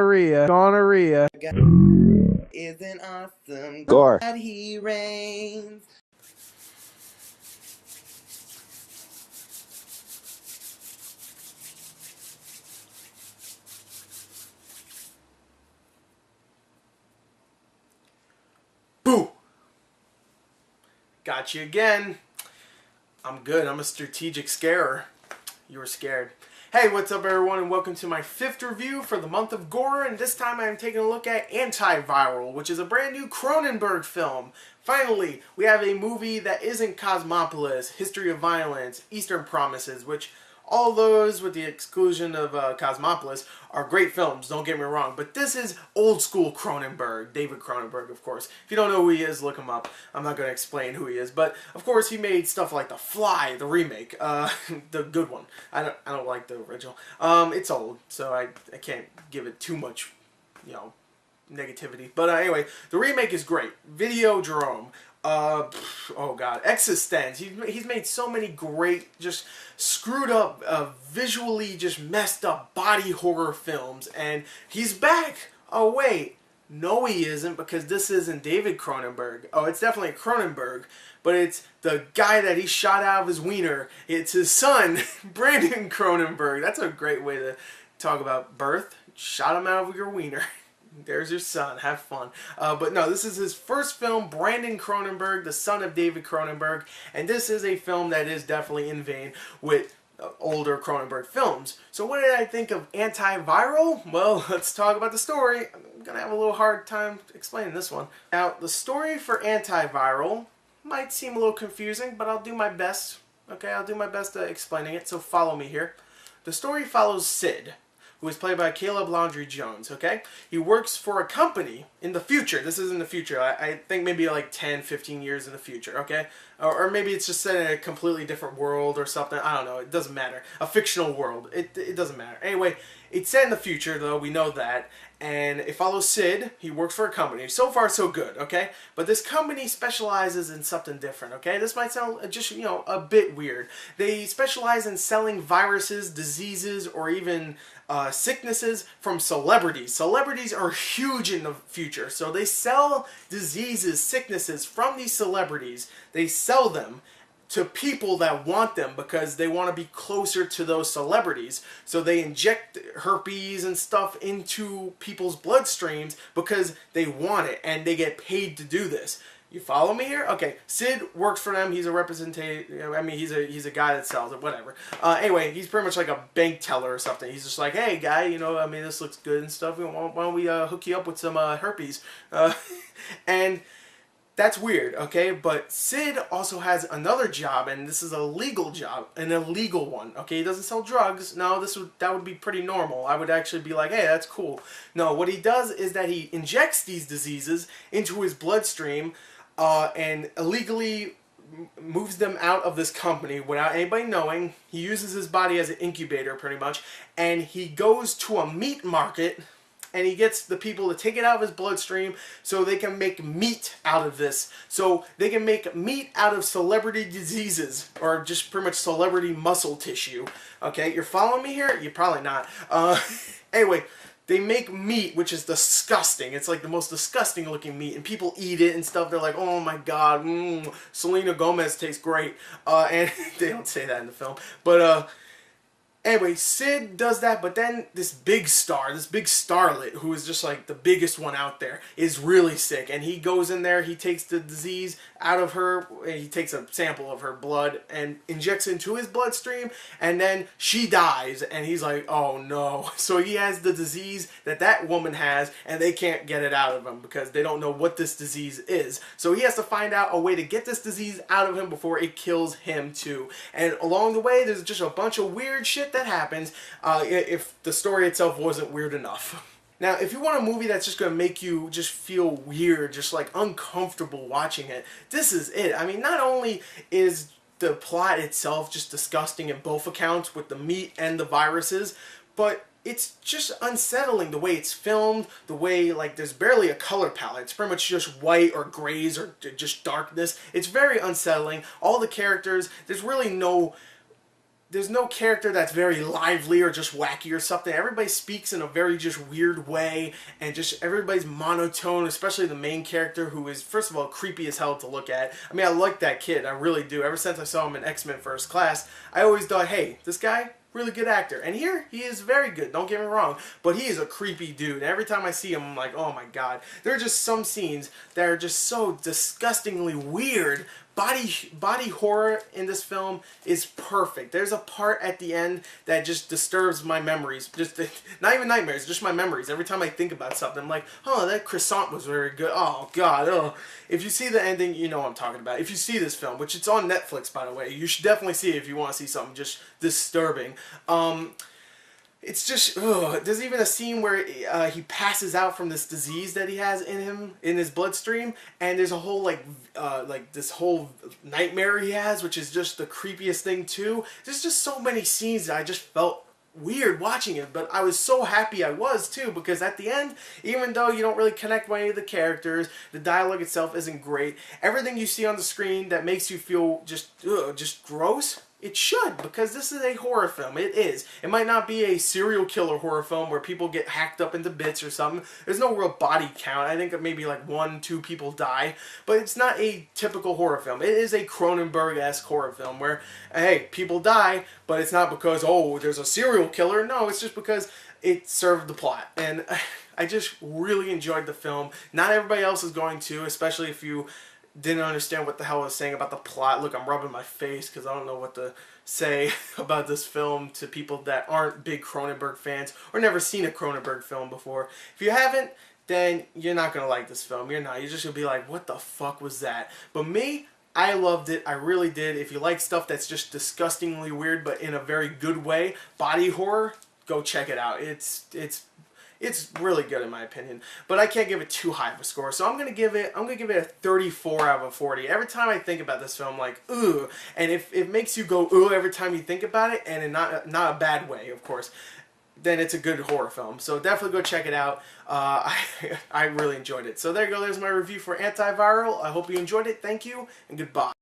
gonorrhea. Isn't awesome. Gorror. God, he reigns. Boo! Got you again. I'm good. I'm a strategic scarer. You were scared. Hey, what's up everyone, and welcome to my 5th review for the month of Gorror, and this time I'm taking a look at Antiviral, which is a brand new Cronenberg film. Finally, we have a movie that isn't Cosmopolis, History of Violence, Eastern Promises, which all those, with the exclusion of Cosmopolis, are great films, don't get me wrong. But this is old school Cronenberg, David Cronenberg, of course. If you don't know who he is, look him up. I'm not going to explain who he is. But, of course, he made stuff like The Fly, the remake, the good one. I don't like the original. It's old, so I can't give it too much, negativity. But anyway, the remake is great. Videodrome. Oh god, Existence. He's made so many great, just screwed up, visually just messed up body horror films, and he's back. Oh wait, no he isn't, because this isn't David Cronenberg. Oh, it's definitely Cronenberg, but it's the guy that he shot out of his wiener. It's his son, Brandon Cronenberg. That's a great way to talk about birth. Shot him out of your wiener. There's your son. Have fun. But no, this is his first film, Brandon Cronenberg, the son of David Cronenberg. And this is a film that is definitely in vein with older Cronenberg films. So what did I think of Antiviral? Well, let's talk about the story. I'm going to have a little hard time explaining this one. Now, the story for Antiviral might seem a little confusing, but I'll do my best. Okay, I'll do my best at explaining it, so follow me here. The story follows Sid, who is played by Caleb Laundrie Jones, okay? He works for a company in the future. This is in the future. I think maybe like 10, 15 years in the future, okay? Or maybe it's just set in a completely different world or something. I don't know. It doesn't matter. A fictional world. It doesn't matter. Anyway, it's set in the future, though. We know that. And it follows Sid. He works for a company. So far, so good, okay? But this company specializes in something different, okay? This might sound just, a bit weird. They specialize in selling viruses, diseases, or even sicknesses from celebrities. Celebrities are huge in the future, so they sell diseases, sicknesses from these celebrities. They sell them to people that want them because they want to be closer to those celebrities. So they inject herpes and stuff into people's bloodstreams because they want it, and they get paid to do this. You follow me here? Okay, Sid works for them. He's a representative. I mean, he's a guy that sells it, whatever. Anyway, he's pretty much like a bank teller or something. He's just like, hey, guy, I mean, this looks good and stuff. Why don't we hook you up with some herpes? And that's weird, okay? But Sid also has another job, and this is a legal job, an illegal one, okay? He doesn't sell drugs. No, that would be pretty normal. I would actually be like, hey, that's cool. No, what he does is that he injects these diseases into his bloodstream, and illegally moves them out of this company without anybody knowing. He uses his body as an incubator, pretty much, and he goes to a meat market, and he gets the people to take it out of his bloodstream so they can make meat out of this. So they can make meat out of celebrity diseases, or just pretty much celebrity muscle tissue. Okay, you're following me here? You're probably not. Anyway, they make meat, which is disgusting. It's like the most disgusting looking meat, and people eat it and stuff. They're like, oh my god, Selena Gomez tastes great. And they don't say that in the film. But, anyway, Sid does that, but then this big star, this big starlet, who is just like the biggest one out there, is really sick. And he goes in there, he takes the disease out of her, he takes a sample of her blood and injects it into his bloodstream, and then she dies, and he's like, oh no. So he has the disease that woman has, and they can't get it out of him because they don't know what this disease is. So he has to find out a way to get this disease out of him before it kills him too. And along the way, there's just a bunch of weird shit that happens if the story itself wasn't weird enough. Now, if you want a movie that's just going to make you just feel weird, just like uncomfortable watching it, this is it. I mean, not only is the plot itself just disgusting in both accounts with the meat and the viruses, but it's just unsettling the way it's filmed, the way, like, there's barely a color palette. It's pretty much just white or grays or just darkness. It's very unsettling. All the characters, there's really no there's no character that's very lively or just wacky or something. Everybody speaks in a very just weird way, and just everybody's monotone, especially the main character, who is, first of all, creepy as hell to look at. I mean, I like that kid, I really do. Ever since I saw him in X-Men First Class, I always thought, hey, this guy, really good actor. And here, he is very good, don't get me wrong, but he is a creepy dude. Every time I see him, I'm like, oh my god. There are just some scenes that are just so disgustingly weird. Body horror in this film is perfect. There's a part at the end that just disturbs my memories. Just not even nightmares, just my memories. Every time I think about something, I'm like, oh, that croissant was very good. Oh god, oh. If you see the ending, you know what I'm talking about. If you see this film, which it's on Netflix, by the way, you should definitely see it if you want to see something just disturbing. It's just, ugh. There's even a scene where he passes out from this disease that he has in him, in his bloodstream, and there's a whole, like this whole nightmare he has, which is just the creepiest thing, too. There's just so many scenes that I just felt weird watching it, but I was so happy I was, too, because at the end, even though you don't really connect with any of the characters, the dialogue itself isn't great, everything you see on the screen that makes you feel just gross, it should, because this is a horror film. It is. It might not be a serial killer horror film where people get hacked up into bits or something. There's no real body count. I think maybe like 1-2 people die. But it's not a typical horror film. It is a Cronenberg-esque horror film where, hey, people die, but it's not because, oh, there's a serial killer. No, it's just because it served the plot. And I just really enjoyed the film. Not everybody else is going to, especially if you didn't understand what the hell I was saying about the plot. Look, I'm rubbing my face because I don't know what to say about this film to people that aren't big Cronenberg fans or never seen a Cronenberg film before. If you haven't, then you're not going to like this film. You're not. You're just going to be like, what the fuck was that? But me, I loved it. I really did. If you like stuff that's just disgustingly weird but in a very good way, body horror, go check it out. It's really good in my opinion, but I can't give it too high of a score, so I'm gonna give it a 34 out of 40. Every time I think about this film, I'm like, ooh, and if it makes you go ooh every time you think about it, and in not a bad way, of course, then it's a good horror film. So definitely go check it out. I really enjoyed it. So there you go. There's my review for Antiviral. I hope you enjoyed it. Thank you, and goodbye.